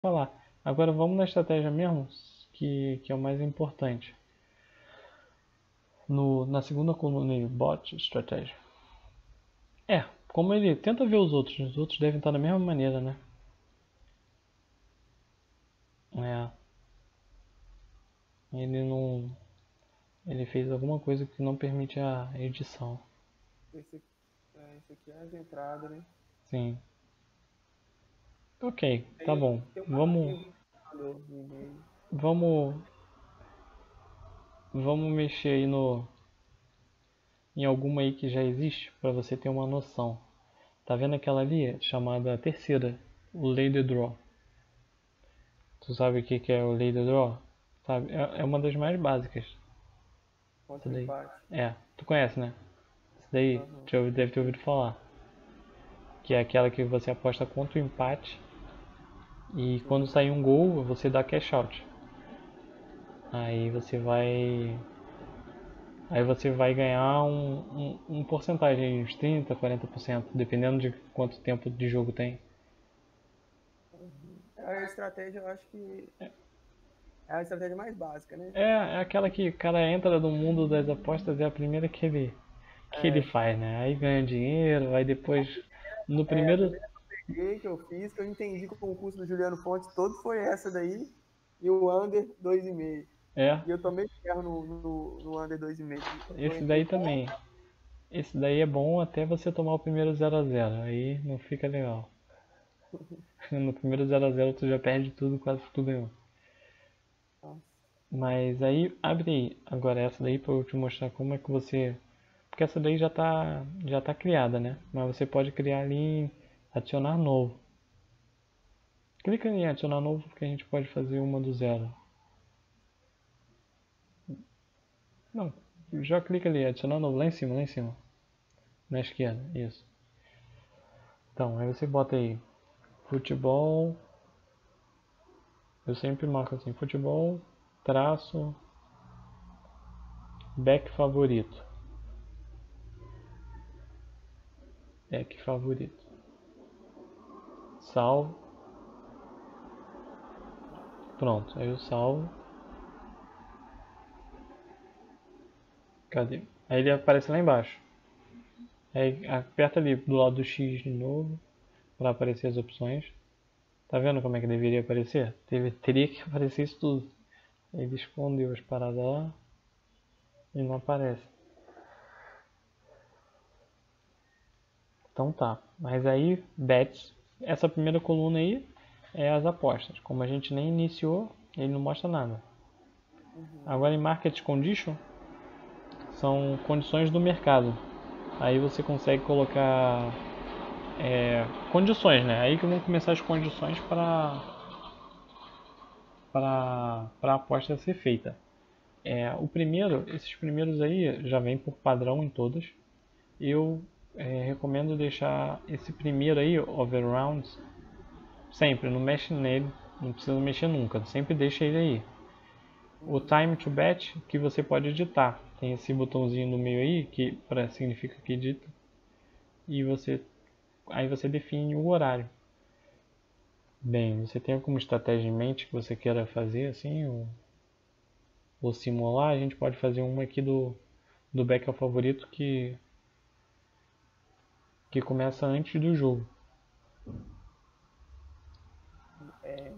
falar. Agora vamos na estratégia mesmo, que é o mais importante. Na segunda coluna aí, bot estratégia. Como ele tenta ver os outros devem estar da mesma maneira, né? É, ele não, ele fez alguma coisa que não permite a edição. Esse aqui é as entradas, né? Sim. Ok, tá Aí bom. tem um Vamos, botãozinho no e-mail. vamos, vamos mexer aí no em alguma aí que já existe para você ter uma noção. Tá vendo aquela ali chamada terceira, o Lady Draw? Tu sabe o que é o Lady Draw? Sabe? É uma das mais básicas. Essa Contra o daí. empate. Tu conhece, né? Essa daí, Aham. já deve ter ouvido falar. Que é aquela que você aposta contra o empate e quando Sim. sair um gol, você dá cash out. Aí você vai. Aí você vai ganhar um porcentagem, uns 30, 40%, dependendo de quanto tempo de jogo tem. Uhum. A estratégia, eu acho que é a estratégia mais básica, né? É aquela que o cara entra no mundo das apostas, é a primeira que ele É, faz, né? Aí ganha dinheiro, aí depois no a primeiro. primeira que eu fiz, que eu entendi que o concurso do Juliano Fontes todo foi essa daí, e o under 2,5. É, E eu tomei ferro no under 2,5. Eu esse entrei daí com. também. Esse daí é bom até você tomar o primeiro 0 a 0, aí não fica legal. No primeiro 0 a 0 tu já perde tudo, quase que tu ganhou. Nossa. Mas aí, abre aí, agora essa daí pra eu te mostrar como é que você. Porque essa daí já tá criada, né? Mas você pode criar ali em adicionar novo. Clica em adicionar novo que a gente pode fazer uma do zero. Não, já clica ali, adicionar novo, lá em cima, na esquerda, isso. Então, aí você bota aí, futebol, eu sempre marco assim, futebol, traço, back favorito, back favorito, salvo, pronto, aí eu salvo, cadê? Aí ele aparece lá embaixo, aí aperta ali do lado do X de novo, para aparecer as opções, tá vendo como é que deveria aparecer? Teria que aparecer isso tudo, ele escondeu as paradas lá e não aparece. Então tá, mas aí bets, essa primeira coluna aí é as apostas. Como a gente nem iniciou, ele não mostra nada. Uhum. Agora em Market Condition são condições do mercado. Aí você consegue colocar condições, né? Aí que vão começar as condições para a aposta ser feita. Esses primeiros aí já vem por padrão em todas. Eu recomendo deixar esse primeiro aí, Overrounds, sempre, não mexe nele, não precisa mexer nunca, sempre deixa ele aí. O Uhum. Time to Bet, que você pode editar, tem esse botãozinho no meio aí, que significa que edita, e aí você define o horário. Bem, você tem alguma estratégia em mente que você queira fazer, assim, ou simular? A gente pode fazer uma aqui do back ao favorito que começa antes do jogo. É,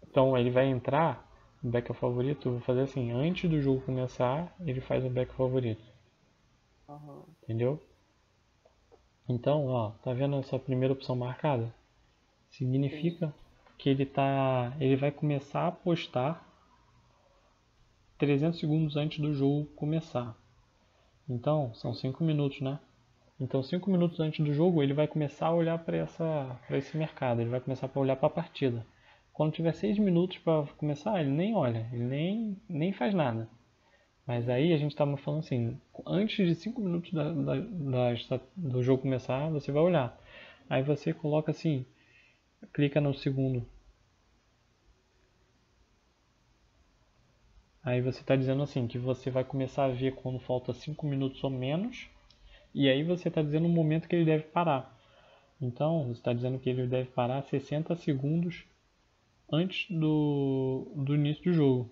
Então ele vai entrar no back ao favorito, eu vou fazer assim, antes do jogo começar, ele faz o back favorito, aham. entendeu? Então, ó, tá vendo essa primeira opção marcada? Sim. Significa que ele vai começar a apostar 300 segundos antes do jogo começar. Então, são Sim. 5 minutos, né? Então, 5 minutos antes do jogo, ele vai começar a olhar para esse mercado, ele vai começar a olhar para a partida. Quando tiver 6 minutos para começar, ele nem olha, ele nem faz nada. Mas Sim. aí a gente estava falando assim, antes de 5 minutos do jogo começar, você vai olhar. Aí você coloca assim, clica no segundo. Aí você está dizendo assim, que você vai começar a ver quando falta 5 minutos ou menos. E aí você está dizendo o momento que ele deve parar. Então, você está dizendo que ele deve parar 60 segundos antes do início do jogo.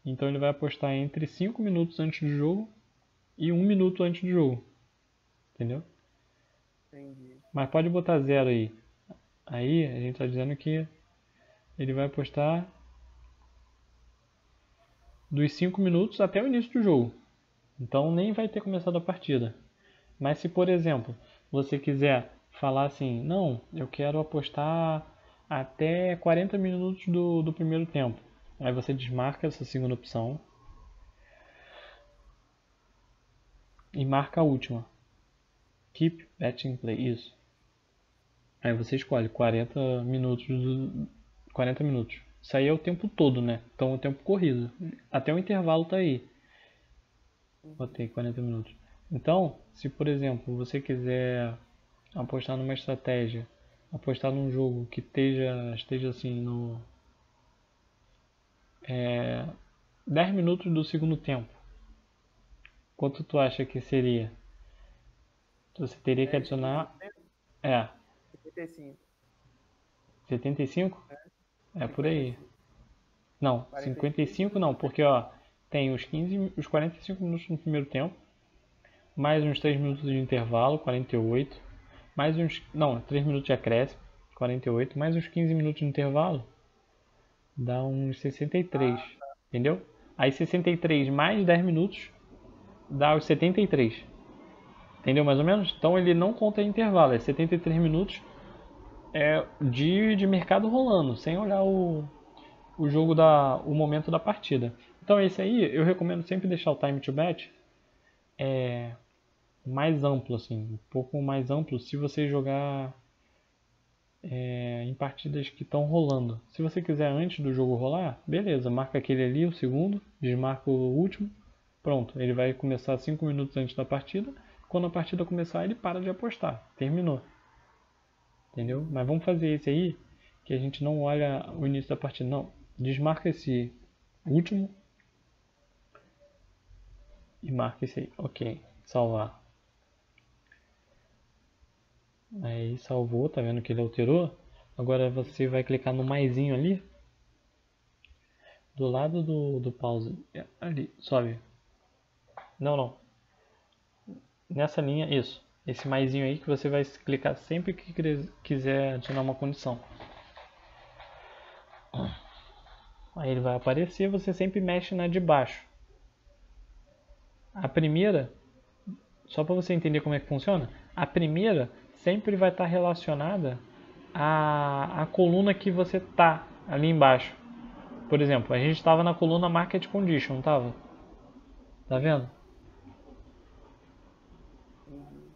Então ele vai apostar entre 5 minutos antes do jogo e 1 minuto antes do jogo. Entendeu? Entendi. Mas pode botar 0 aí. Aí a gente está dizendo que ele vai apostar dos 5 minutos até o início do jogo. Então nem vai ter começado a partida. Mas se, por exemplo, você quiser falar assim, não, eu quero apostar até 40 minutos do primeiro tempo. Aí você desmarca essa segunda opção e marca a última. Keep betting play, isso. Aí você escolhe 40 minutos. 40 minutos. Isso aí é o tempo todo, né? Então é o tempo corrido. Até o intervalo tá aí. Botei 40 minutos. Então, se por exemplo você quiser apostar numa estratégia, apostar num jogo que esteja assim no 10 minutos do segundo tempo, quanto tu acha que seria? Você teria que 10 minutos adicionar, do tempo? é, 55. 75? É por aí. 55. Não, 55 não, 45. porque ó, tem os 45 minutos no primeiro tempo, mais uns 3 minutos de intervalo, 48, mais uns, não, 3 minutos de acréscimo, 48, mais uns 15 minutos de intervalo, dá uns 63, entendeu? Aí 63 mais 10 minutos dá os 73, entendeu mais ou menos? Então ele não conta intervalo, é 73 minutos de mercado rolando, sem olhar o jogo o momento da partida. Então esse aí eu recomendo sempre deixar o time to bet mais amplo, assim, um pouco mais amplo se você jogar em partidas que estão rolando. Se você quiser antes do jogo rolar, beleza, marca aquele ali, o segundo, desmarca o último, pronto, ele vai começar 5 minutos antes da partida. Quando a partida começar, ele para de apostar, terminou. Entendeu? Mas vamos fazer esse aí, que a gente não olha o início da partida, não. Desmarca esse último e marca esse aí. Ok, salvar. Aí salvou, tá vendo que ele alterou? Agora você vai clicar no maisinho ali, do lado do pause. Ali, sobe. Não, não. Nessa linha, isso. Esse maisinho aí que você vai clicar sempre que quiser adicionar uma condição. Aí ele vai aparecer, você sempre mexe na de baixo. A primeira, só para você entender como é que funciona, a primeira sempre vai estar relacionada à coluna que você tá ali embaixo. Por exemplo, a gente estava na coluna Market Condition, não estava? Tá vendo?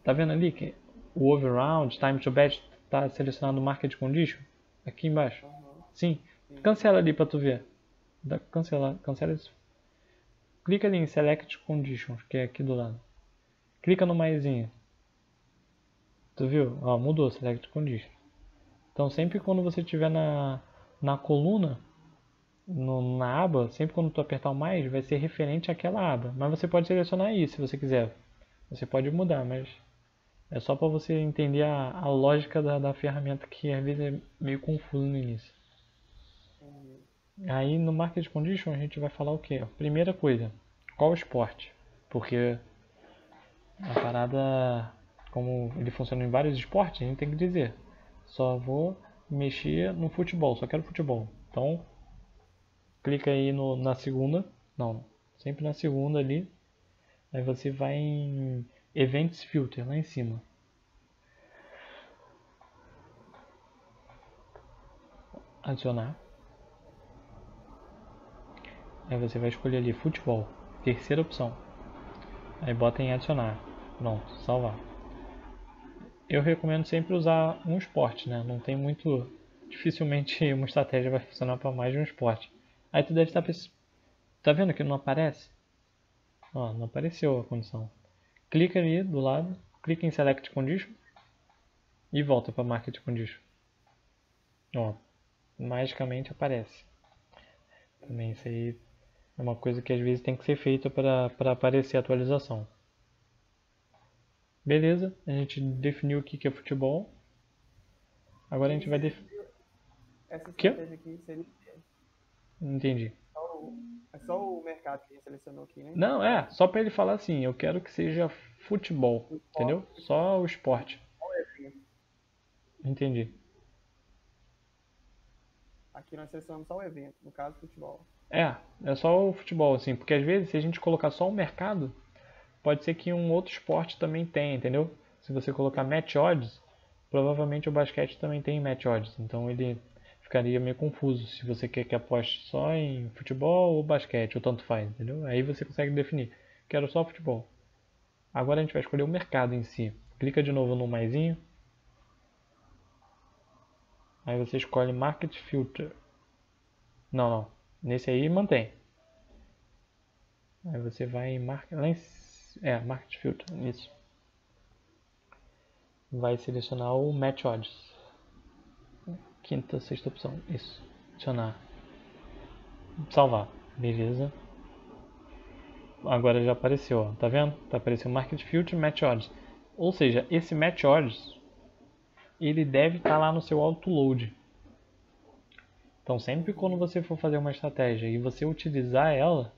Tá vendo ali que o Overround, Time to Bet está selecionado Market Condition? Aqui embaixo. Sim. Cancela ali para tu ver. Cancela isso. Clica ali em Select Conditions, que é aqui do lado. Clica no maisinho. Tu viu? Ó, mudou Select Conditions. Então sempre quando você estiver na coluna, na aba, sempre quando tu apertar o mais, vai ser referente àquela aba. Mas você pode selecionar isso se você quiser. Você pode mudar, mas é só para você entender a lógica da ferramenta, que às vezes é meio confuso no início. Aí no Market Condition a gente vai falar o que? Primeira coisa, qual esporte? Porque a parada, como ele funciona em vários esportes, a gente tem que dizer, só vou mexer no futebol, só quero futebol. Então clica aí na segunda, não, sempre na segunda ali, aí você vai em Events Filter, lá em cima. Adicionar. Aí você vai escolher ali futebol, terceira opção. Aí bota em adicionar. Pronto, salvar. Eu recomendo sempre usar um esporte, né? Não tem muito. Dificilmente uma estratégia vai funcionar para mais de um esporte. Aí tu deve estar pensando. Tá vendo que não aparece? Ó, não apareceu a condição. Clica ali do lado, clica em Select Condition e volta para Market Condition. Ó, magicamente aparece. Também isso aí é uma coisa que às vezes tem que ser feita para aparecer a atualização. Beleza, a gente definiu o que é futebol. Agora a gente vai definir. Essa O quê? estratégia aqui seria Não entendi. é só o mercado que a gente selecionou aqui, né? Não, só pra ele falar assim, eu quero que seja futebol, O esporte, entendeu? Só o esporte. qual é o evento? Entendi. Aqui nós selecionamos só o evento, no caso, futebol. É só o futebol, assim, porque às vezes se a gente colocar só o mercado, pode ser que um outro esporte também tenha, entendeu? Se você colocar match odds, provavelmente o basquete também tem match odds, então ele ficaria meio confuso se você quer que aposte só em futebol ou basquete, ou tanto faz, entendeu? Aí você consegue definir, quero só futebol. Agora a gente vai escolher o mercado em si. Clica de novo no maisinho. Aí você escolhe Market Filter. Não. Nesse aí mantém. Aí você vai em Market Filter. Isso. Vai selecionar o Match Odds. Quinta, sexta opção. Isso. Adicionar. Salvar. Beleza. Agora já apareceu, ó. Tá vendo? Tá aparecendo Market Filter Match Odds. Ou seja, esse Match Odds ele deve estar lá no seu autoload. Então sempre quando você for fazer uma estratégia e você utilizar ela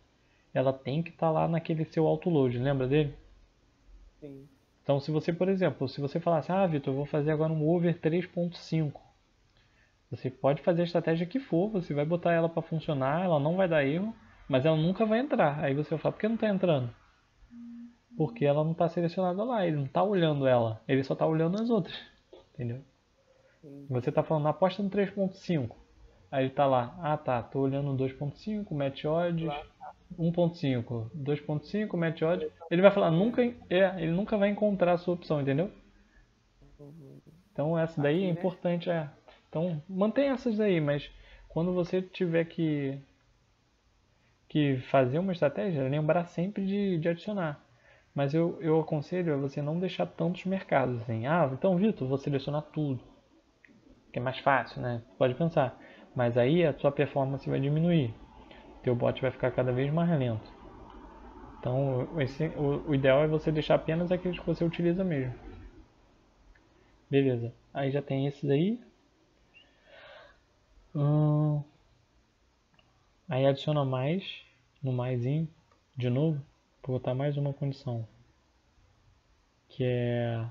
tem que estar lá naquele seu autoload, lembra dele? Sim. Então se você, por exemplo, se você falasse, Vitor, eu vou fazer agora um over 3.5, você pode fazer a estratégia que for, você vai botar ela para funcionar, ela não vai dar erro, mas ela nunca vai entrar. Aí você vai falar, por que não está entrando? Porque ela não está selecionada lá, ele não está olhando ela, ele só está olhando as outras, entendeu? Sim. Você está falando, aposta no 3.5. Aí ele tá lá, tô olhando no 2.5, match odds, 1.5, 2.5, match odds. Ele vai falar, ele nunca vai encontrar a sua opção, entendeu? Então essa daí Aqui, é né? importante, Então mantém essas aí, mas quando você tiver que fazer uma estratégia, lembrar sempre de adicionar. Mas eu aconselho a você não deixar tantos mercados assim. Então Vitor, vou selecionar tudo. Que é mais fácil, né? Pode pensar. Mas aí a sua performance vai diminuir. Teu bot vai ficar cada vez mais lento. Então o ideal é você deixar apenas aqueles que você utiliza mesmo. Beleza. Aí já tem esses aí. Aí adiciona mais no maisinho de novo. Vou botar mais uma condição. Que é...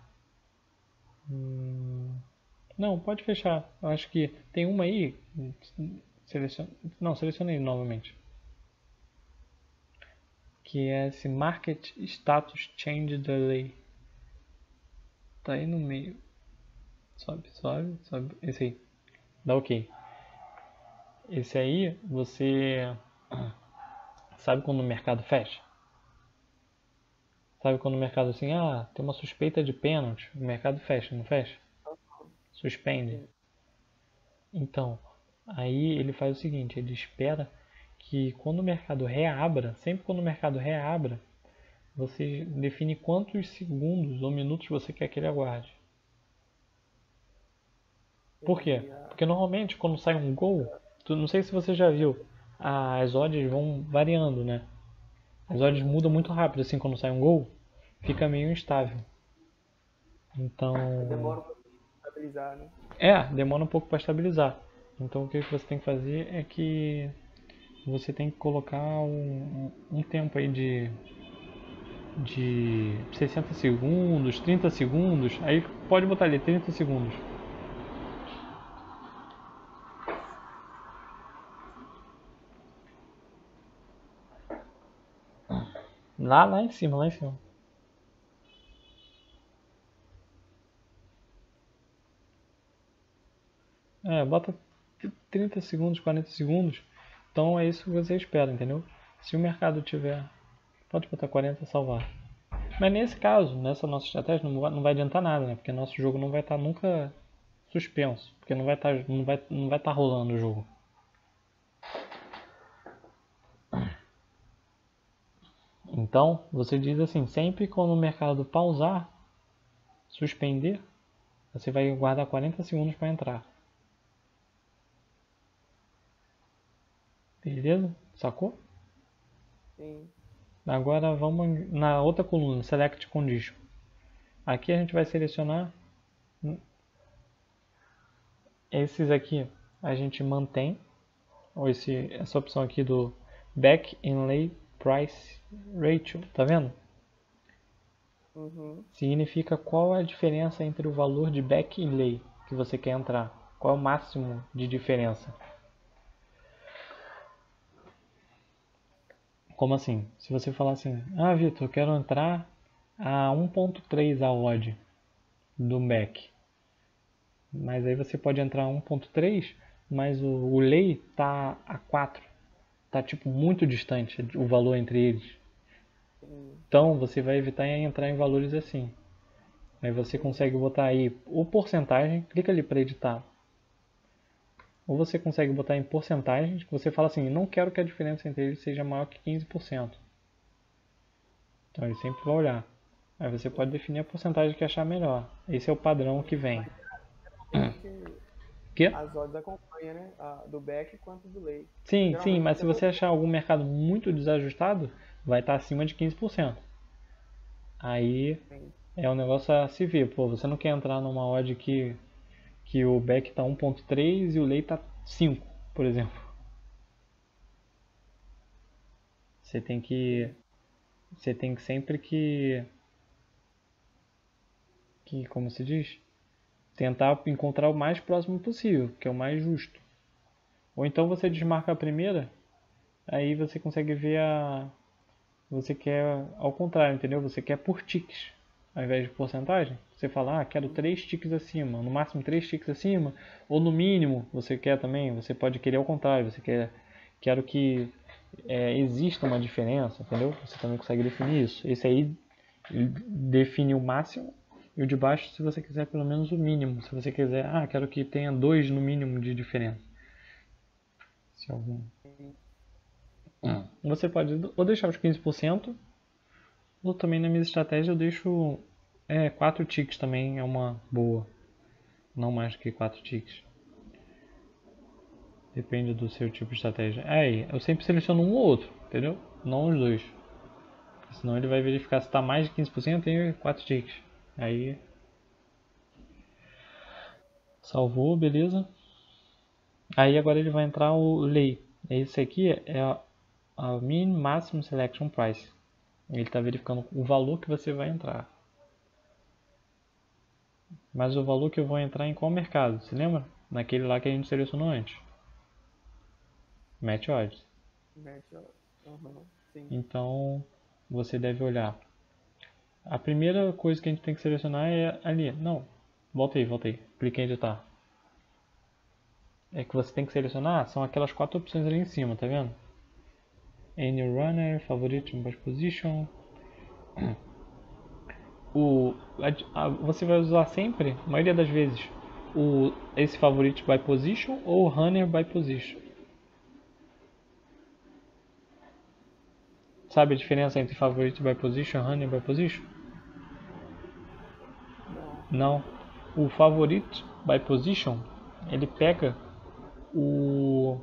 Não, pode fechar. Eu acho que tem uma aí. Não, selecionei novamente. Que é esse Market Status Change Delay. Tá aí no meio. Sobe. Esse aí. Dá ok. Esse aí, você sabe quando o mercado fecha? Sabe quando o mercado assim, tem uma suspeita de pênalti, o mercado fecha, não fecha? Suspende. Sim. Então, aí ele faz o seguinte, ele espera que quando o mercado reabra, sempre quando o mercado reabra, você define quantos segundos ou minutos você quer que ele aguarde. Por quê? Porque normalmente quando sai um gol, não sei se você já viu, as odds vão variando, né? As odds mudam muito rápido assim quando sai um gol, fica meio instável. Então, Demora um pouquinho pra estabilizar, né? demora um pouco para estabilizar. Então o que você tem que fazer é que você tem que colocar um tempo aí de 60 segundos, 30 segundos, aí pode botar ali 30 segundos. Lá em cima, lá em cima. Bota 30 segundos, 40 segundos. Então é isso que você espera, entendeu? Se o mercado tiver... Pode botar 40 e salvar. Mas nesse caso, nessa nossa estratégia, não vai adiantar nada, né? Porque nosso jogo não vai estar nunca suspenso. Porque não vai estar rolando o jogo. Então, você diz assim, sempre quando o mercado pausar, suspender, você vai guardar 40 segundos para entrar. Beleza? Sacou? Sim. Agora vamos na outra coluna, Select Condition. Aqui a gente vai selecionar esses aqui. a gente mantém essa opção aqui do Back Inlay Price Ratio, tá vendo? Uhum. Significa qual é a diferença entre o valor de Back Inlay que você quer entrar. Qual é o máximo de diferença? Como assim? Se você falar assim, Vitor, eu quero entrar a 1.3 a odd do back. Mas aí você pode entrar a 1.3, mas o lay tá a 4. Tá tipo muito distante o valor entre eles. Então você vai evitar entrar em valores assim. Aí você consegue botar aí o porcentagem, clica ali para editar. Ou você consegue botar em porcentagens, que você fala assim, não quero que a diferença entre eles seja maior que 15%. Então ele sempre vai olhar. Aí você pode definir a porcentagem que achar melhor. Esse é o padrão que vem. Que? As odds acompanham, né? Do back quanto do lay. Sim, Geralmente mas se você achar algum mercado muito desajustado, vai estar acima de 15%. Aí é um negócio a se ver. Pô, você não quer entrar numa odd que o back está 1.3 e o lay está 5, por exemplo. Você tem que sempre como se diz, tentar encontrar o mais próximo possível, que é o mais justo. Ou então você desmarca a primeira, aí você consegue ver você quer ao contrário, entendeu? Você quer por ticks, ao invés de porcentagem. Você fala, quero 3 ticks acima, no máximo 3 ticks acima, ou no mínimo você quer também, você pode querer ao contrário, você quero que exista uma diferença, entendeu? Você também consegue definir isso. Esse aí define o máximo e o de baixo se você quiser pelo menos o mínimo. Se você quiser, quero que tenha 2 no mínimo de diferença. Se algum. Você pode ou deixar os 15%, ou também na minha estratégia eu deixo 4 ticks também, é uma boa. Não mais do que 4 ticks. Depende do seu tipo de estratégia. Aí, eu sempre seleciono um ou outro, entendeu? Não os dois. Senão ele vai verificar se está mais de 15% e 4 ticks. Aí, salvou, beleza. Aí agora ele vai entrar o lay. Esse aqui é a Min Maximum Selection Price. Ele está verificando o valor que você vai entrar. Mas o valor que eu vou entrar em qual mercado? Você lembra? Naquele lá que a gente selecionou antes. Match Odds. Então, você deve olhar. A primeira coisa que a gente tem que selecionar é ali. Não, volta aí. Clique em editar. É que você tem que selecionar, são aquelas 4 opções ali em cima, tá vendo? Any Runner, Favorite by Position. Você vai usar sempre, a maioria das vezes, esse Favorite by Position ou Runner by Position. Sabe a diferença entre Favorite by Position e Runner by Position? Não. O Favorite by Position, ele pega o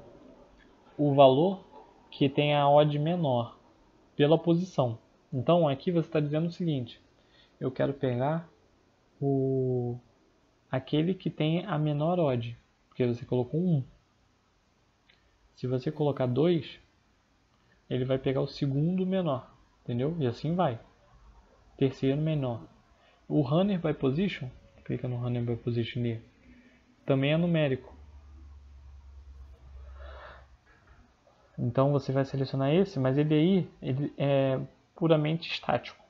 valor que tem a odd menor pela posição. Então aqui você está dizendo o seguinte: eu quero pegar aquele que tem a menor odd, porque você colocou 1. Se você colocar 2, ele vai pegar o segundo menor, entendeu? E assim vai. Terceiro menor. O Runner by Position, clica no Runner by Position ali, também é numérico. Então você vai selecionar esse, mas ele é puramente estático.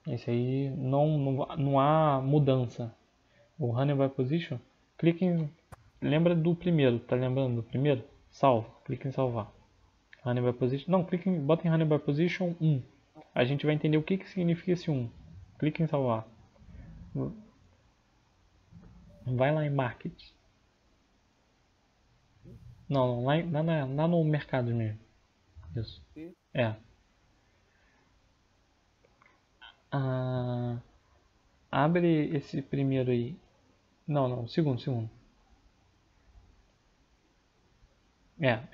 Esse aí não há mudança. O Runner by Position, clique em... Lembra do primeiro, tá lembrando do primeiro? Salva, clique em salvar. Runner by Position, não, bota em Runner by Position 1. A gente vai entender o que significa esse 1. Clique em salvar. Vai lá em Market. Não, lá no mercado mesmo. Isso. É. Abre esse primeiro aí. Não, segundo.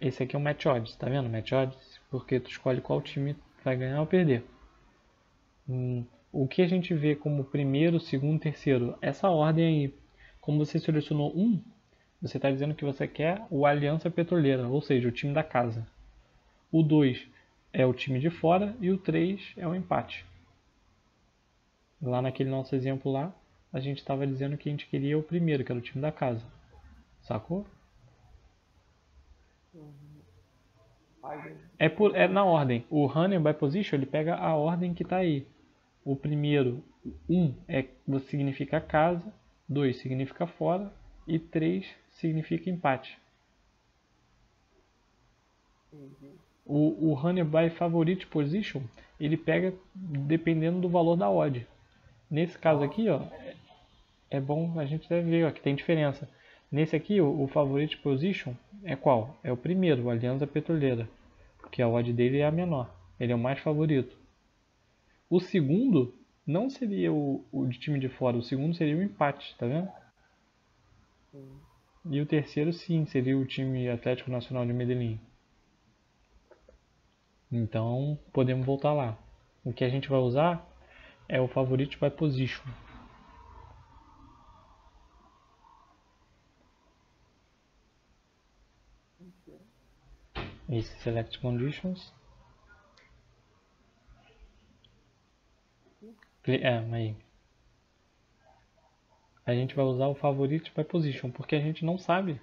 Esse aqui é o Match Odds, tá vendo? Match Odds, porque tu escolhe qual time vai ganhar ou perder. O que a gente vê como primeiro, segundo, terceiro, essa ordem aí, como você selecionou 1, você está dizendo que você quer o Aliança Petroleira, ou seja, o time da casa. O 2 é o time de fora e o 3 é o empate. Lá naquele nosso exemplo lá, a gente estava dizendo que a gente queria o primeiro, que era o time da casa. Sacou? É na ordem. O running by position, ele pega a ordem que está aí. O primeiro, 1 significa casa, 2 significa fora e 3 significa empate. O runner by favorite position, ele pega dependendo do valor da odd. Nesse caso aqui, ó, é bom a gente deve ver ó, que tem diferença. Nesse aqui, o favorite position é qual? É o primeiro, o Aliança Petroleira, porque a odd dele é a menor. Ele é o mais favorito. O segundo não seria o de time de fora, o segundo seria o empate, tá vendo? E o terceiro sim, seria o time Atlético Nacional de Medellín. Então, podemos voltar lá. O que a gente vai usar é o favorite by position. Esse select conditions. Aí. A gente vai usar o favorite by position, porque a gente não sabe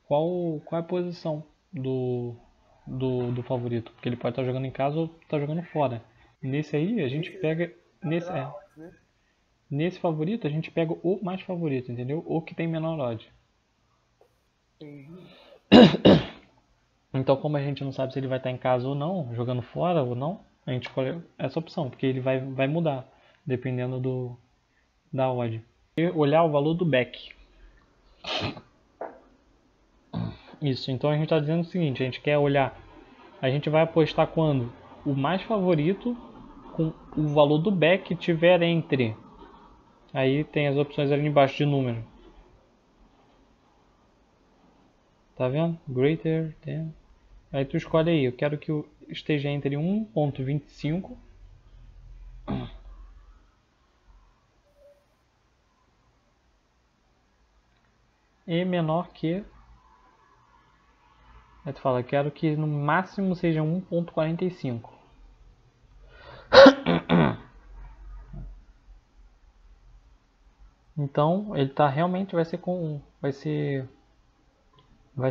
qual é a posição do favorito, porque ele pode estar jogando em casa ou estar jogando fora. Nesse aí a gente pega nesse favorito a gente pega o mais favorito, entendeu? O que tem menor odd. Então, como a gente não sabe se ele vai estar em casa ou não, jogando fora ou não, a gente escolhe essa opção, porque ele vai mudar dependendo da odd. E olhar o valor do back. Isso, então a gente está dizendo o seguinte, a gente quer olhar, a gente vai apostar quando o mais favorito com o valor do back tiver entre, aí tem as opções ali embaixo de número, tá vendo? Greater than, aí tu escolhe aí, eu quero que esteja entre 1.25 e menor que, aí tu fala, eu quero que no máximo seja 1.45. Então ele tá realmente vai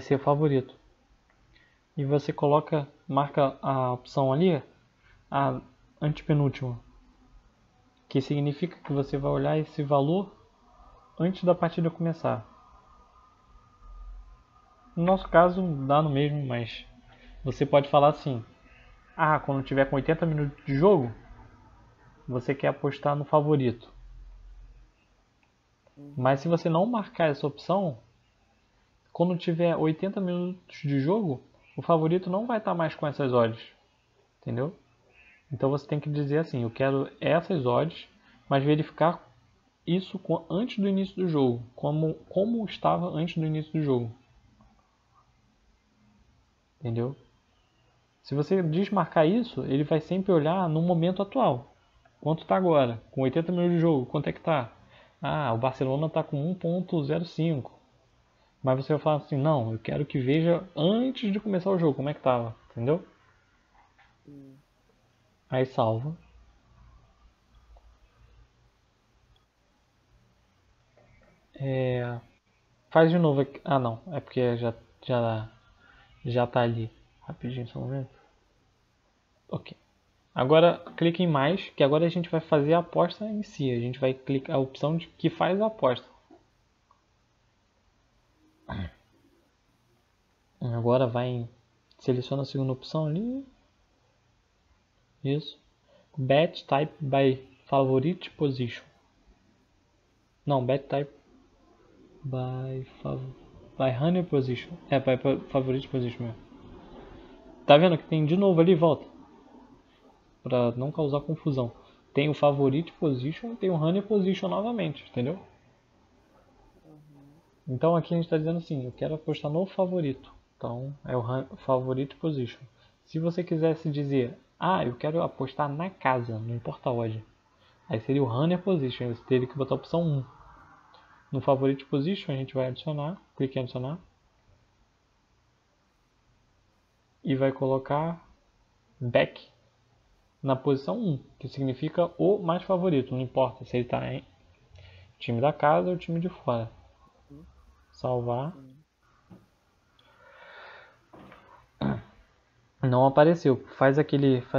ser favorito. E você marca a opção ali, a antepenúltima, que significa que você vai olhar esse valor antes da partida começar. No nosso caso dá no mesmo, mas você pode falar assim: quando tiver com 80 minutos de jogo, você quer apostar no favorito. Mas se você não marcar essa opção, quando tiver 80 minutos de jogo, o favorito não vai estar mais com essas odds, entendeu? Então você tem que dizer assim, eu quero essas odds, mas verificar isso antes do início do jogo, como estava antes do início do jogo. Entendeu? Se você desmarcar isso, ele vai sempre olhar no momento atual. Quanto está agora? Com 80 minutos de jogo, quanto é que está? O Barcelona está com 1.05. Mas você vai falar assim, não, eu quero que veja antes de começar o jogo, como é que estava, entendeu? Aí salva. Faz de novo aqui. Não, é porque já tá ali. Rapidinho, só um momento. Ok. Agora clique em mais, que agora a gente vai fazer a aposta em si. A gente vai clicar a opção de que faz a aposta. Agora seleciona a segunda opção ali. Isso. Bet type by favorite position. Não, bet type by honey position. By favorite position mesmo. Tá vendo que tem de novo ali, volta. Pra não causar confusão. Tem o favorite position, tem o honey position novamente, entendeu? Então aqui a gente está dizendo assim, eu quero apostar no favorito. Então é o favorite position. Se você quisesse dizer, eu quero apostar na casa, não importa onde. Aí seria o runner position, você teria que botar a opção 1. No favorite position a gente vai adicionar, clique em adicionar. E vai colocar back na posição 1, que significa o mais favorito, não importa se ele está em time da casa ou time de fora. Salvar. Não apareceu. Faz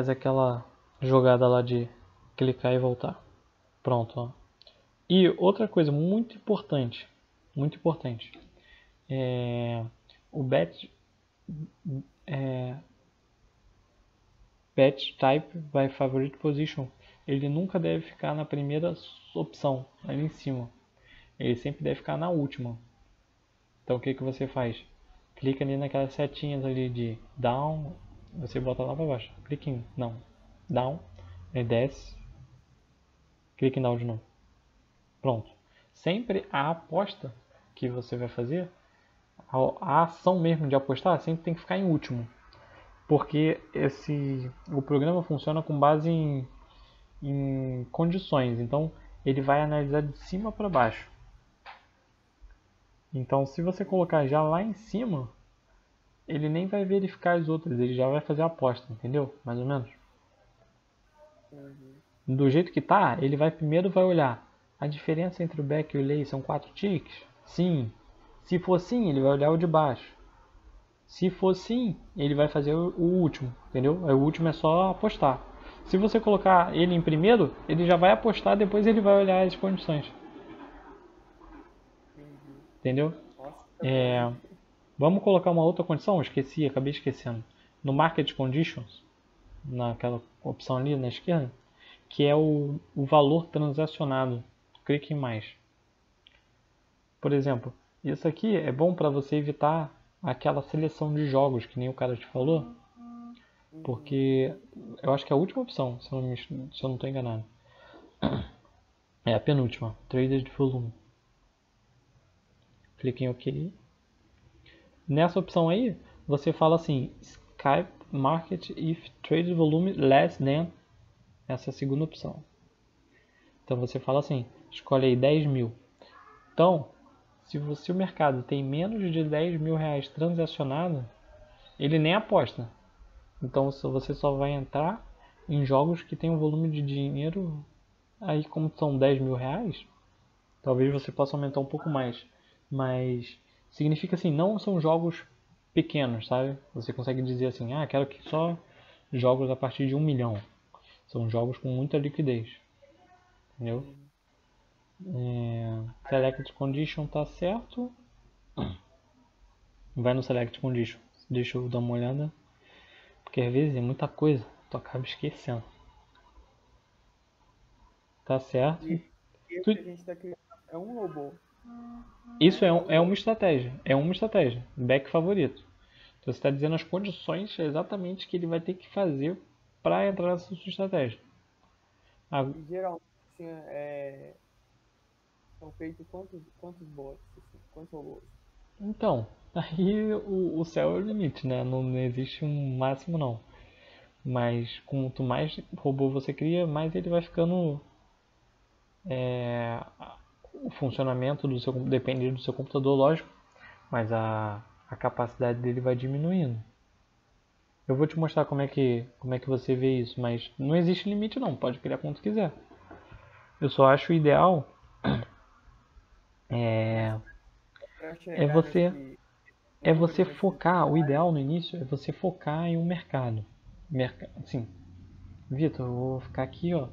aquela jogada lá de clicar e voltar. Pronto, ó. E outra coisa muito importante, o bet type by favorite position, ele nunca deve ficar na primeira opção, ali em cima. Ele sempre deve ficar na última. Então o que você faz? Clica ali naquelas setinhas ali de down, você bota lá para baixo. Clique em não, down, aí desce, clique em down de novo. Pronto. Sempre a aposta que você vai fazer, a ação mesmo de apostar, sempre tem que ficar em último. Porque o programa funciona com base em condições. Então ele vai analisar de cima para baixo. Então se você colocar já lá em cima, ele nem vai verificar as outras, ele já vai fazer a aposta, entendeu? Mais ou menos. Do jeito que tá, ele primeiro vai olhar a diferença entre o back e o lay são 4 ticks? Sim. Se for sim, ele vai olhar o de baixo. Se for sim, ele vai fazer o último, entendeu? O último é só apostar. Se você colocar ele em primeiro, ele já vai apostar, depois ele vai olhar as condições. Entendeu? Vamos colocar uma outra condição? Esqueci, acabei esquecendo. No Market Conditions, naquela opção ali na esquerda, que é o valor transacionado. Clique em mais. Por exemplo, isso aqui é bom para você evitar aquela seleção de jogos que nem o cara te falou, porque eu acho que é a última opção, se eu não estou enganado. É a penúltima, Traded Volume. Clique em OK. Nessa opção aí, você fala assim, Skype Market if Traded Volume less than, essa é a segunda opção. Então você fala assim, escolhe aí 10 mil. Então, se o mercado tem menos de 10 mil reais transacionado, ele nem aposta. Então você só vai entrar em jogos que tem um volume de dinheiro, aí como são 10 mil reais, talvez você possa aumentar um pouco mais. Mas significa assim, não são jogos pequenos, sabe? Você consegue dizer assim, quero que só jogos a partir de 1 milhão. São jogos com muita liquidez. Entendeu? Select Condition tá certo. Vai no Select Condition. Deixa eu dar uma olhada. Porque às vezes é muita coisa. Tu acaba esquecendo. Tá certo. E o que a gente tá criando é um robô. Isso é uma estratégia. É uma estratégia. Back favorito. Então você está dizendo as condições exatamente que ele vai ter que fazer para entrar nessa sua estratégia. E geralmente são feitos quantos bots? Assim, quantos robôs? Então, aí o céu é o limite, né? Não existe um máximo não. Mas quanto mais robô você cria, mais ele vai ficando... o funcionamento depende do seu computador, lógico. Mas a capacidade dele vai diminuindo. Eu vou te mostrar como é que você vê isso, mas não existe limite não, pode criar quanto quiser. Eu só acho o ideal é você focar, o ideal no início é você focar em um mercado. Assim, Vitor, eu vou ficar aqui, ó.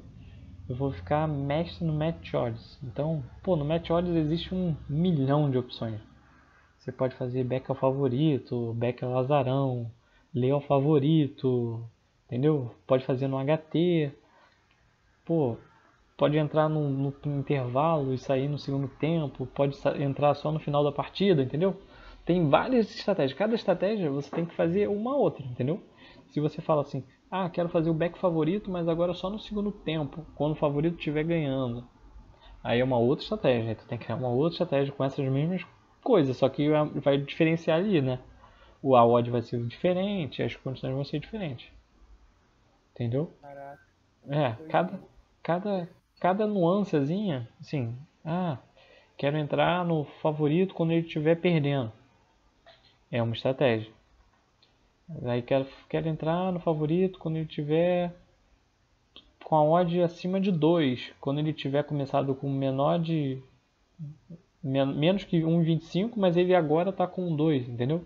Eu vou ficar mestre no Match Odds. Então, no Match Odds existe 1 milhão de opções. Você pode fazer back ao favorito, back ao azarão, lay ao favorito, entendeu? Pode fazer no HT. Pode entrar no intervalo e sair no segundo tempo, pode entrar só no final da partida, entendeu? Tem várias estratégias. Cada estratégia você tem que fazer uma outra, entendeu? Se você fala assim, quero fazer o back favorito, mas agora só no segundo tempo, quando o favorito estiver ganhando. Aí é uma outra estratégia. Tu tem que criar uma outra estratégia com essas mesmas coisas, só que vai diferenciar ali, né? A odd vai ser diferente, as condições vão ser diferentes. Entendeu? Cada nuancezinha, assim, quero entrar no favorito quando ele estiver perdendo. É uma estratégia. Aí quero entrar no favorito quando ele estiver com a odd acima de 2. Quando ele tiver começado com menor de menos que 1,25, mas ele agora está com 2, entendeu?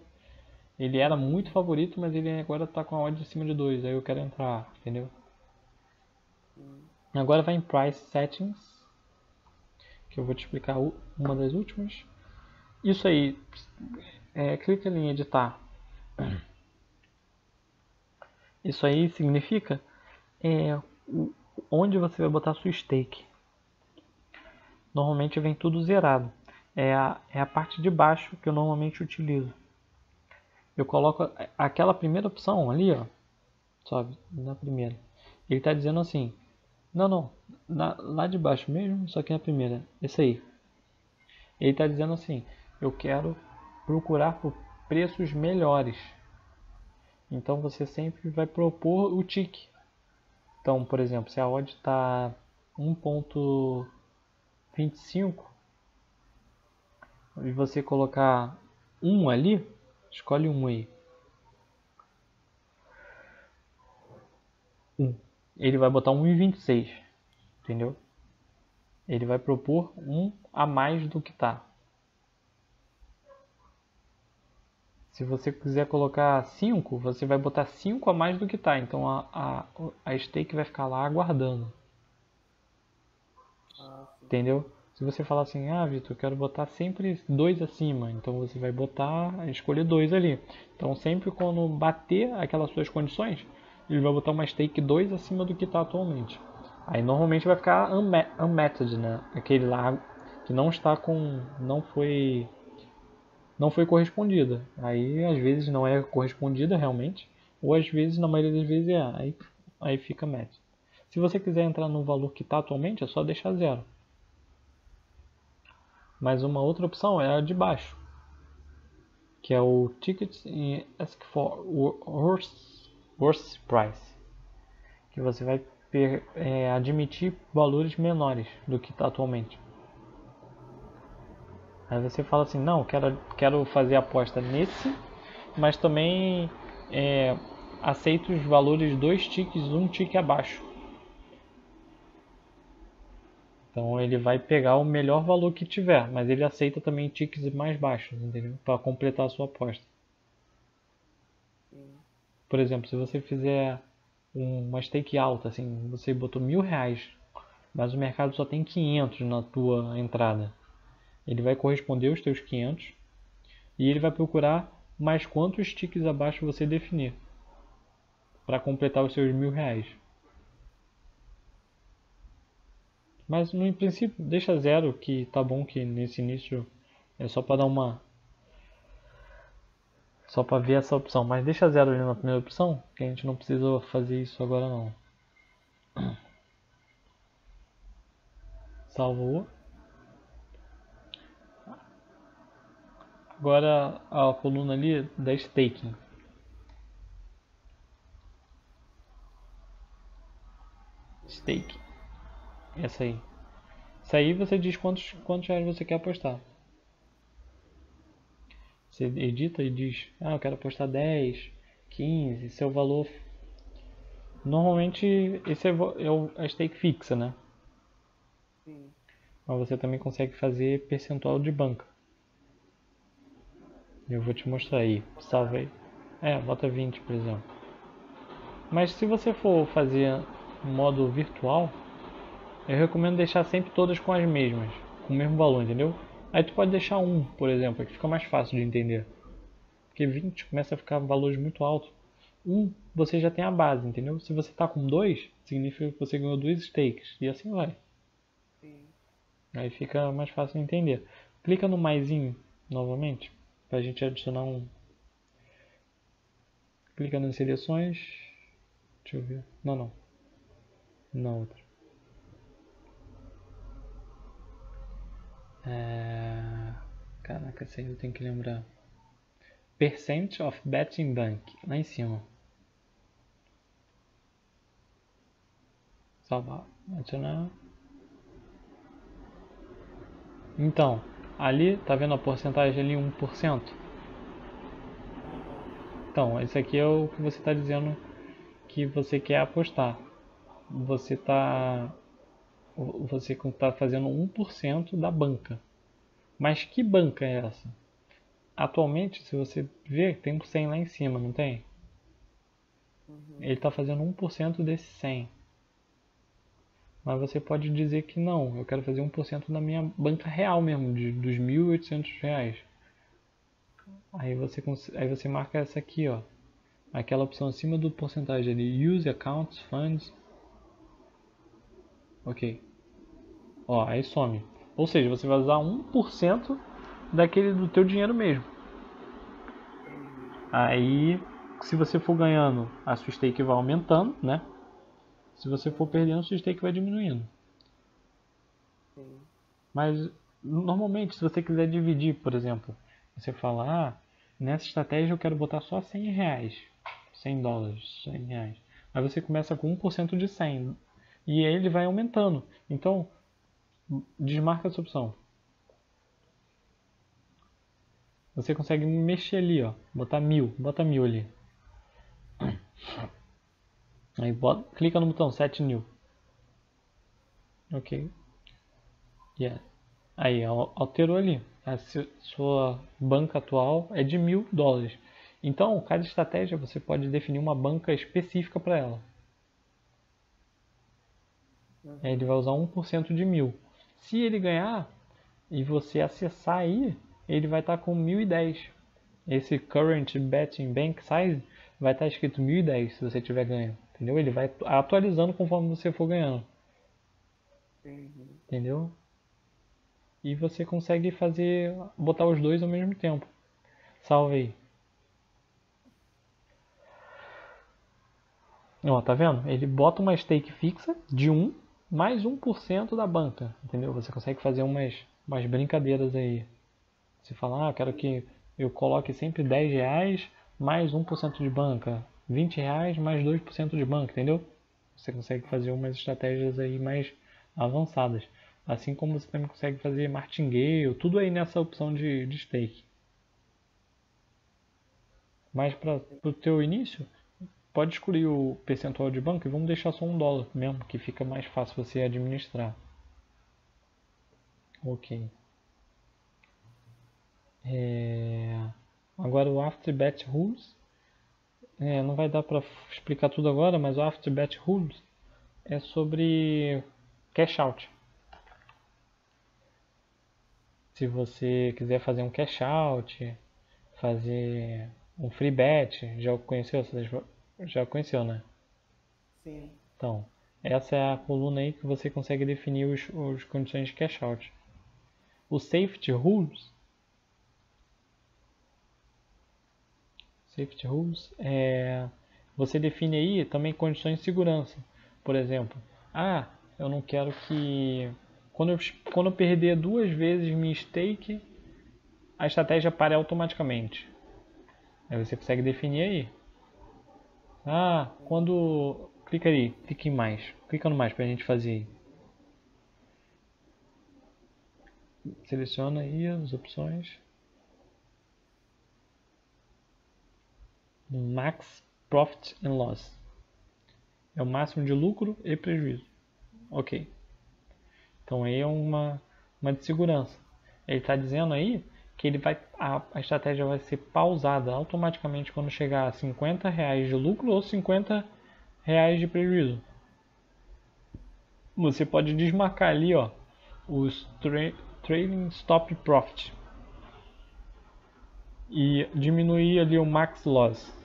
Ele era muito favorito, mas ele agora está com a odd acima de 2. Aí eu quero entrar, entendeu? Agora vai em Price Settings, que eu vou te explicar uma das últimas. Isso aí, clica ali em editar. Isso aí significa onde você vai botar a sua stake. Normalmente vem tudo zerado. É a parte de baixo que eu normalmente utilizo. Eu coloco aquela primeira opção ali, ó. Sobe na primeira. Ele está dizendo assim, não, lá de baixo mesmo, só que é a primeira, esse aí. Ele está dizendo assim, eu quero procurar por preços melhores. Então você sempre vai propor o tick. Então, por exemplo, se a odd está 1,25 e você colocar 1 ali, escolhe 1 aí. 1. Ele vai botar 1,26, entendeu? Ele vai propor 1 a mais do que está. Se você quiser colocar 5, você vai botar 5 a mais do que está. Então a stake vai ficar lá aguardando. Entendeu? Se você falar assim, Vitor, eu quero botar sempre 2 acima. Então você vai escolher 2 ali. Então sempre quando bater aquelas suas condições, ele vai botar uma stake 2 acima do que está atualmente. Aí normalmente vai ficar unmatched, né? Aquele lá que não está com... não foi correspondida. Aí às vezes não é correspondida realmente, ou às vezes, na maioria das vezes é. Aí fica match. Se você quiser entrar no valor que está atualmente, é só deixar 0. Mas uma outra opção é a de baixo, que é o Ticket Ask for Worst Price, que você vai admitir valores menores do que está atualmente. Aí você fala assim, não, quero fazer a aposta nesse, mas também aceito os valores 2 ticks, 1 tique abaixo. Então ele vai pegar o melhor valor que tiver, mas ele aceita também ticks mais baixos, entendeu? Para completar a sua aposta. Por exemplo, se você fizer uma stake alta, assim, você botou R$1.000, mas o mercado só tem 500 na tua entrada. Ele vai corresponder aos teus 500 e ele vai procurar mais quantos ticks abaixo você definir para completar os seus R$1.000. Mas no princípio deixa 0, que tá bom, que nesse início é só para dar uma... só para ver essa opção. Mas deixa 0 ali na primeira opção, que a gente não precisa fazer isso agora não. Salvou. Agora a coluna ali da staking. Stake. Essa aí. Isso aí você diz quantos reais você quer apostar. Você edita e diz, eu quero apostar 10, 15, seu valor. Normalmente esse é a stake fixa, né? Sim. Mas você também consegue fazer percentual de banca. Eu vou te mostrar aí. Salve aí. Bota 20, por exemplo. Mas se você for fazer modo virtual, eu recomendo deixar sempre todas com as mesmas, com o mesmo valor, entendeu? Aí tu pode deixar 1, por exemplo, que fica mais fácil de entender. Porque 20 começa a ficar valores muito altos. 1, você já tem a base, entendeu? Se você tá com 2, significa que você ganhou 2 stakes. E assim vai. Sim. Aí fica mais fácil de entender. Clica no maisinho novamente, pra gente adicionar um. Clica nas seleções. Deixa eu ver. Não. Na outra. Caraca, essa aí eu tenho que lembrar. Percent of Betting Bank. Lá em cima. Salvar. Adicionar. Então, ali, tá vendo a porcentagem ali, 1%? Aham. Então, esse aqui é o que você está dizendo que você quer apostar. Você está você está fazendo 1% da banca. Mas que banca é essa? Atualmente, se você ver, tem um 100 lá em cima, não tem? Ele Uhum. está fazendo 1% desse 100. Mas você pode dizer que não, eu quero fazer 1% da minha banca real mesmo, dos R$ 1.800. Aí você marca essa aqui, ó. Aquela opção acima do porcentagem ali, Use Accounts, Funds. Ok. Ó, aí some. Ou seja, você vai usar 1% daquele do teu dinheiro mesmo. Entendi. Aí, se você for ganhando, a sua stake vai aumentando, né? Se você for Uhum. perdendo, a sua stake vai diminuindo. Sim. Mas, normalmente, se você quiser dividir, por exemplo, você fala, nessa estratégia eu quero botar só R$ 100, $100, R$ 100. Aí você começa com 1% de 100 e aí ele vai aumentando. Então, desmarca essa opção. Você consegue mexer ali, ó, botar 1.000, bota 1.000 ali. Aí clica no botão Set New. Ok. Yeah. Aí alterou ali. A sua banca atual é de US$ 1.000. Então, cada estratégia você pode definir uma banca específica para ela. Aí ele vai Uhum. usar 1% de 1.000. Se ele ganhar e você acessar aí, ele vai estar com 1.010. Esse Current Betting Bank Size vai estar escrito 1.010 se você tiver ganho. Entendeu? Ele vai atualizando conforme você for ganhando. Entendi. Entendeu? E você consegue botar os dois ao mesmo tempo. Salve aí. Ó, tá vendo? Ele bota uma stake fixa de 1 mais 1% da banca, entendeu? Você consegue fazer umas brincadeiras aí. Você fala, quero que eu coloque sempre R$ 10 mais 1% de banca, R$ 20 mais 2% de banca, entendeu? Você consegue fazer umas estratégias aí mais avançadas. Assim como você também consegue fazer martingale, tudo aí nessa opção de stake. Mas para o teu início, pode escolher o percentual de banco e vamos deixar só $1 mesmo, que fica mais fácil você administrar. Ok. Agora o After Bet Rules. Não vai dar para explicar tudo agora, mas o After Bet Rules é sobre cash out. Se você quiser fazer um cash out, fazer um free bet, já conheceu? Você já conheceu, né? Sim. Então, essa é a coluna aí que você consegue definir os condições de cash out. O Safety Rules você define aí também condições de segurança. Por exemplo, eu não quero que quando eu perder 2 vezes minha stake, a estratégia pare automaticamente. Aí você consegue definir aí. Quando clica aí, clica em mais, clica no mais pra gente fazer aí. Seleciona aí as opções. Max Profit and Loss. É o máximo de lucro e prejuízo. Ok. Então aí é uma de segurança. Ele está dizendo aí que a estratégia vai ser pausada automaticamente quando chegar a R$ 50 de lucro ou R$ 50 de prejuízo. Você pode desmarcar ali, ó, os Trailing Stop Profit e diminuir ali o Max Loss.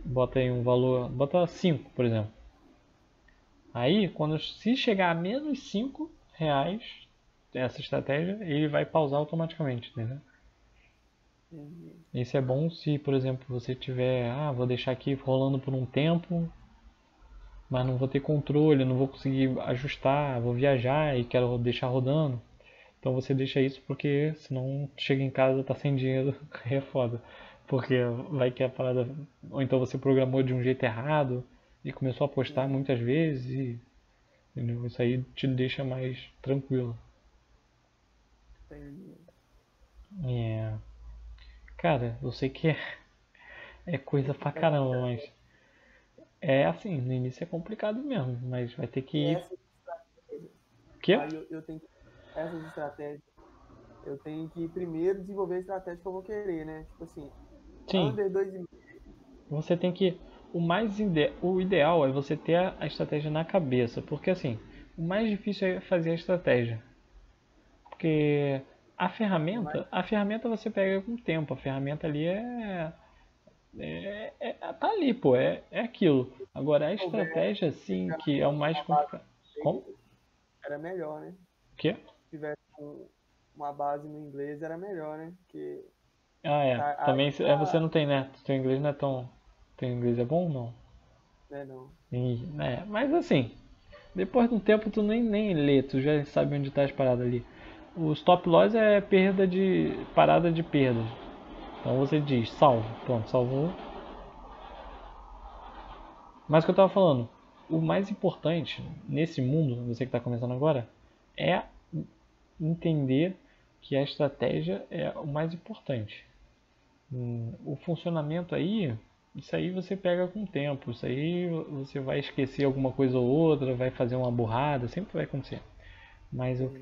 Bota aí um valor, bota 5, por exemplo. Aí, se chegar a menos R$ 5, essa estratégia, ele vai pausar automaticamente, entendeu? Entendi. Isso é bom se, por exemplo, você tiver, vou deixar aqui rolando por um tempo, mas não vou ter controle, não vou conseguir ajustar, vou viajar e quero deixar rodando. Então você deixa isso porque senão chega em casa tá sem dinheiro, aí é foda. Porque vai que a parada, ou então você programou de um jeito errado e começou a apostar Uhum. muitas vezes entendeu? Isso aí te deixa mais tranquilo. Entendi. É, cara, eu sei que é coisa pra Essa caramba, mas estratégia, é assim, no início é complicado mesmo, mas vai ter que e ir. essas estratégias, Quê? aí eu tenho que, essas estratégias, eu tenho que primeiro desenvolver a estratégia que eu vou querer, né? Tipo assim, Sim, under 2,5. você tem que. O ideal é você ter a estratégia na cabeça, porque assim, o mais difícil é fazer a estratégia. Porque É mais a ferramenta você pega com o tempo, a ferramenta ali tá ali, pô, é aquilo. Agora a houver estratégia, sim, que é o uma mais base complicado. no Como? inglês, era melhor, né? O quê? Se tivesse uma base no inglês, era melhor, né? Porque Ah, é. tá, aí Também você tá, não tem, né? Teu inglês não é tão. Teu inglês é bom ou não? né, não. Mas assim, depois de um tempo tu nem lê, tu já sabe onde tá as paradas ali. O stop loss é perda de. Parada de perdas. Então você diz, salvo. Pronto, salvou. Mas o que eu tava falando, o mais importante nesse mundo, você que está começando agora, é entender que a estratégia é o mais importante. O funcionamento aí, isso aí você pega com o tempo, isso aí você vai esquecer alguma coisa ou outra, vai fazer uma burrada, sempre vai acontecer. Mas Entendi.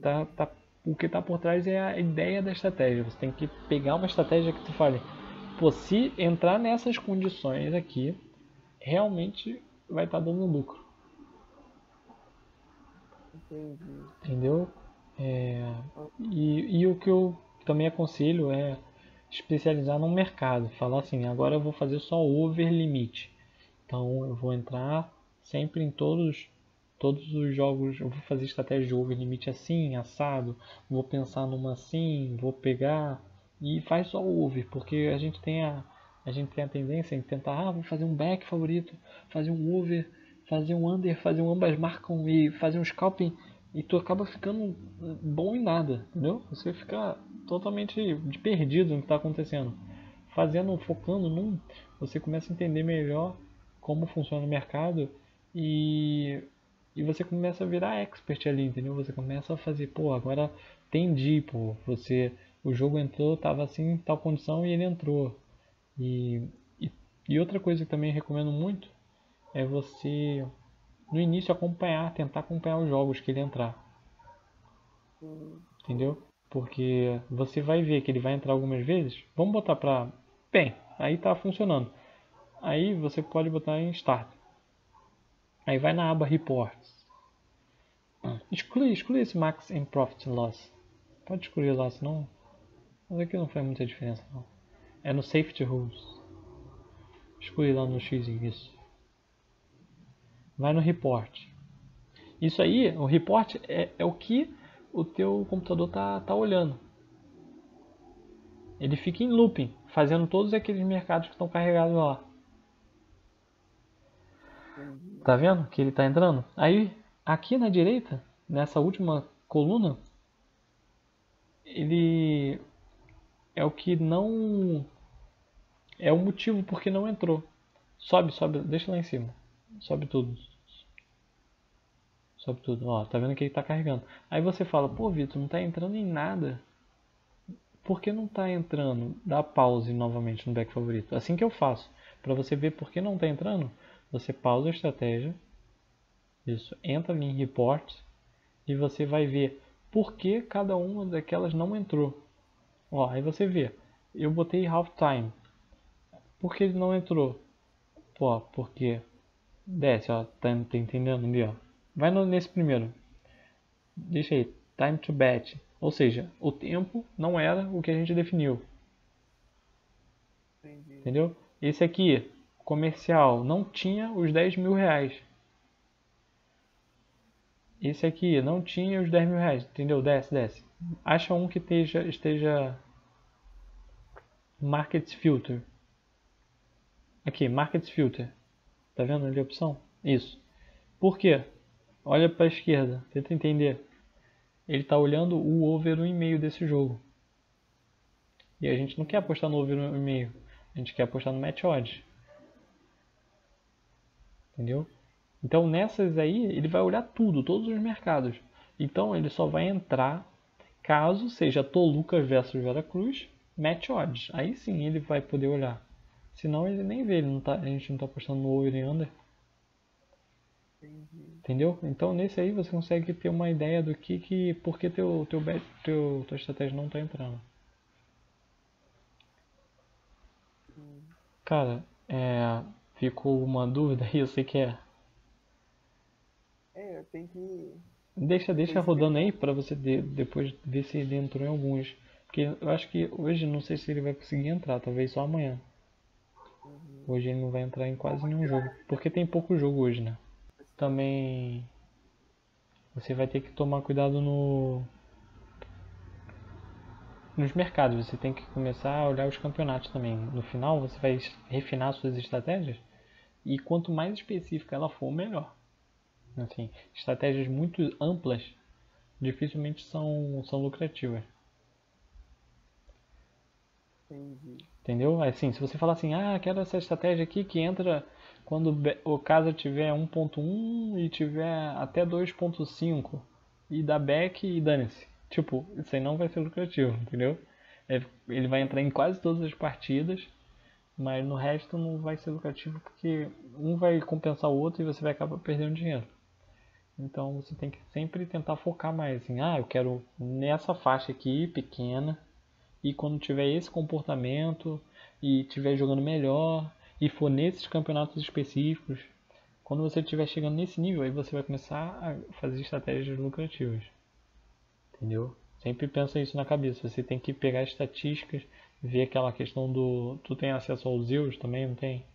o que tá por trás é a ideia da estratégia. Você tem que pegar uma estratégia que tu fale, pô, se entrar nessas condições aqui, realmente vai estar dando lucro. Entendi. Entendeu? E o que eu também aconselho é especializar no mercado. Falar assim, agora eu vou fazer só over limite. Então eu vou entrar sempre em todos os jogos, eu vou fazer estratégia de over limite assim, assado, vou pensar numa assim, vou pegar e faz só over, porque a gente tem a tendência em tentar, vou fazer um back favorito, fazer um over, fazer um under, fazer um ambas marcam e fazer um scalping e tu acaba ficando bom em nada, entendeu? Você fica totalmente perdido no que está acontecendo. Fazendo, focando num, você começa a entender melhor como funciona o mercado e, e você começa a virar expert ali, entendeu? Você começa a fazer, pô, agora entendi, pô, o jogo entrou, tava assim, em tal condição e ele entrou. E, e, e outra coisa que também recomendo muito é você, no início, tentar acompanhar os jogos que ele entrar, entendeu? Sei. Porque você vai ver que ele vai entrar algumas vezes. Vamos botar pra. Bem, aí tá funcionando. Aí você pode botar em Start. Aí vai na aba Reports. Exclui esse Max em Profit and Loss. Pode excluir lá, senão. Mas aqui não faz muita diferença não. É no Safety Rules. Exclui lá no X isso. Vai no Report. Isso aí, o report é o que o teu computador tá olhando. Ele fica em looping, fazendo todos aqueles mercados que estão carregados lá. Entendi. Tá vendo que ele tá entrando? Aí, aqui na direita, nessa última coluna, ele é o que não. É o motivo porque não entrou. Sobe, deixa lá em cima. Sobe tudo. Sobe tudo. Ó, tá vendo que ele tá carregando. Aí você fala, pô, Vitor, não tá entrando em nada. Por que não tá entrando? Dá pause novamente no back favorito. Assim que eu faço. Para você ver por que não tá entrando, você pausa a estratégia. Isso, entra ali em report e você vai ver por que cada uma daquelas não entrou. Ó, aí você vê. Eu botei half time. Por que ele não entrou? Pô, porque desce, ó, tá entendendo ali, ó. Vai nesse primeiro. Deixa aí, time to bet. Ou seja, o tempo não era o que a gente definiu. Entendi. Entendeu? Esse aqui, comercial, não tinha os 10 mil reais. Esse aqui não tinha os 10 mil reais. Entendeu? Desce. Acha um que esteja Market Filter. Aqui, Market Filter. Tá vendo ali a opção? Isso. Por quê? Olha para a esquerda, tenta entender. Ele está olhando o over 1,5 desse jogo. E a gente não quer apostar no over 1,5. A gente quer apostar no match odds. Entendeu? Então nessas aí ele vai olhar tudo, todos os mercados. Então ele só vai entrar caso seja Toluca versus Veracruz, match odds. Aí sim ele vai poder olhar. Senão ele nem vê, a gente não tá apostando no over e under. Entendi. Entendeu? Então nesse aí você consegue ter uma ideia do por que tua estratégia não tá entrando. Sim. Cara, ficou uma dúvida aí, eu sei que é. Eu tenho que Deixa rodando espelhar. aí pra você depois ver se ele entrou em alguns. Porque eu acho que hoje não sei se ele vai conseguir entrar, talvez só amanhã. Uhum. Hoje ele não vai entrar em Eu quase vou nenhum tirar jogo. Porque tem pouco jogo hoje, né? essa. Também você vai ter que tomar cuidado nos mercados. Você tem que começar a olhar os campeonatos também. No final você vai refinar suas estratégias. E quanto mais específica ela for, melhor. Assim, estratégias muito amplas dificilmente são lucrativas. Entendi. Entendeu? Assim, se você falar assim, quero essa estratégia aqui que entra quando o casa tiver 1.1 e tiver até 2.5 e dá back e dane-se. Tipo, isso aí não vai ser lucrativo, entendeu? Ele vai entrar em quase todas as partidas, mas no resto não vai ser lucrativo porque um vai compensar o outro e você vai acabar perdendo dinheiro. Então você tem que sempre tentar focar mais assim, eu quero nessa faixa aqui pequena e quando tiver esse comportamento e estiver jogando melhor e for nesses campeonatos específicos, quando você estiver chegando nesse nível, aí você vai começar a fazer estratégias lucrativas, entendeu? Sempre pensa isso na cabeça. Você tem que pegar estatísticas, ver aquela questão do. Tu tem acesso aos EUs também, não tem?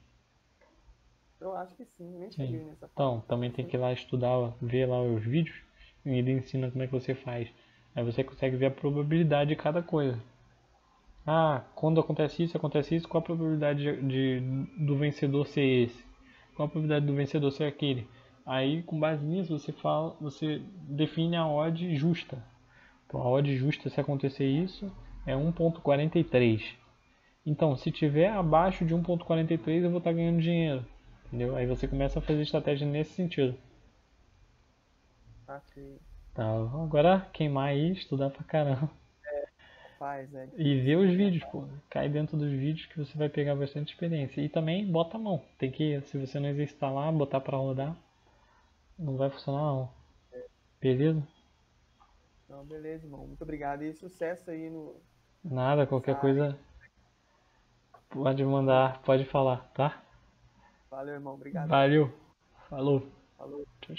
Eu acho que sim, nem Sim. cheguei nessa parte. Então, também tem Sim. que ir lá estudar, ver lá os vídeos e ele ensina como é que você faz. Aí você consegue ver a probabilidade de cada coisa. Quando acontece isso, qual a probabilidade do vencedor ser esse? Qual a probabilidade do vencedor ser aquele? Aí, com base nisso, você define a odd justa. Então, a odd justa, se acontecer isso, é 1.43. Então, se tiver abaixo de 1.43, eu vou estar ganhando dinheiro. Entendeu? Aí você começa a fazer estratégia nesse sentido. Achei. Tá, agora queimar aí, estudar pra caramba. Rapaz, é E ver difícil, os viu? vídeos, pô. Cai dentro dos vídeos que você vai pegar bastante experiência. E também bota a mão. Tem que, se você não exercitar lá, botar pra rodar, não vai funcionar não. Beleza? Não, beleza, irmão. Muito obrigado e sucesso aí Nada, nessa qualquer área. coisa pode Tamo mandar, junto. pode falar, tá? Valeu, irmão. Obrigadão. Valeu. Falou. Falou.